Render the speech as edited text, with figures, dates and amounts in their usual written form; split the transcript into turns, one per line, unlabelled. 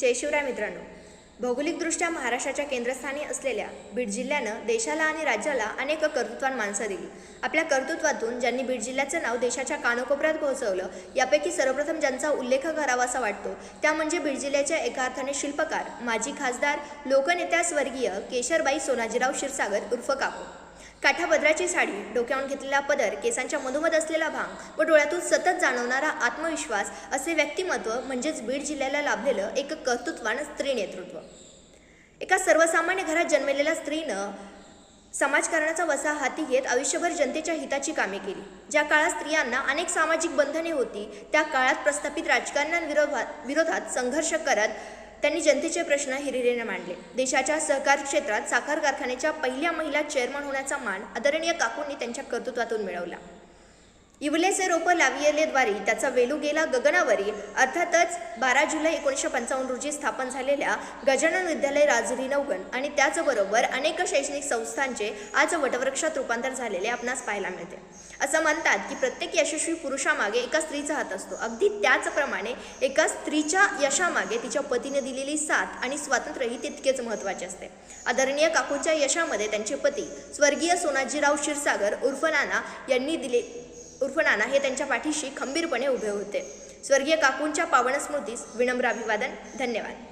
जय शिवराय मित्रांनो, भौगोलिकदृष्ट्या महाराष्ट्राच्या केंद्रस्थानी असलेल्या बीड जिल्ह्यानं देशाला आणि राज्याला अनेक कर्तृत्वान माणसं दिली. आपल्या कर्तृत्वातून ज्यांनी बीड जिल्ह्याचं नाव देशाच्या कानकोपऱ्यात पोहोचवलं, यापैकी सर्वप्रथम ज्यांचा उल्लेख करावासा वाटतो त्या म्हणजे बीड जिल्ह्याच्या एका अर्थाने शिल्पकार, माजी खासदार, लोकनेत्या स्वर्गीय केशरबाई सोनाजीराव क्षीरसागर उर्फ काकू. काठापदराची साडी, डोक्यावरून घेतलेला पदर, केसांच्या मधोमध असलेला भांग व डोळ्यातून सतत जाणवणारा आत्मविश्वास असे व्यक्तिमत्व म्हणजेच बीड जिल्ह्याला लाभलेलं एक कर्तृत्वान स्त्री नेतृत्व. एका सर्वसामान्य घरात जन्मलेल्या स्त्रीनं समाजकारणाचा वसा हाती घेत आयुष्यभर जनतेच्या हिताची कामे केली. ज्या काळात स्त्रियांना अनेक सामाजिक बंधने होती, त्या काळात प्रस्थापित राजकारण्यांविरोधात संघर्ष करत त्यांनी जनतेचे प्रश्न हिरिरीने मांडले. देशाच्या सहकार क्षेत्रात साखर कारखान्याच्या पहिल्या महिला चेअरमन होण्याचा मान आदरणीय काकूंनी त्यांच्या कर्तृत्वातून मिळवला. इवलेसे रोपं लावियले द्वारी त्याचा वेलू गेला गगनावरी. अर्थातच 12 जुलै 1955 रोजी स्थापन झालेल्या गजानन विद्यालय राजरी नवगण आणि त्याचबरोबर अनेक शैक्षणिक संस्थांचे आज वटवृक्षात रूपांतर झालेले आपणास पाहायला मिळते. असं म्हणतात की प्रत्येक यशस्वी पुरुषामागे एका स्त्रीचा हात असतो. अगदी त्याचप्रमाणे एका स्त्रीच्या यशामागे तिच्या पतीने दिलेली साथ आणि स्वातंत्र्यही तितकेच महत्त्वाचे असते. आदरणीय काकूंच्या यशामध्ये त्यांचे पती स्वर्गीय सोनाजीराव क्षीरसागर उर्फ नाना हे त्यांच्या पाठीशी खंबीरपणे उभे होते. स्वर्गीय काकूंच्या पावन स्मृतीस विनम्र अभिवादन. धन्यवाद.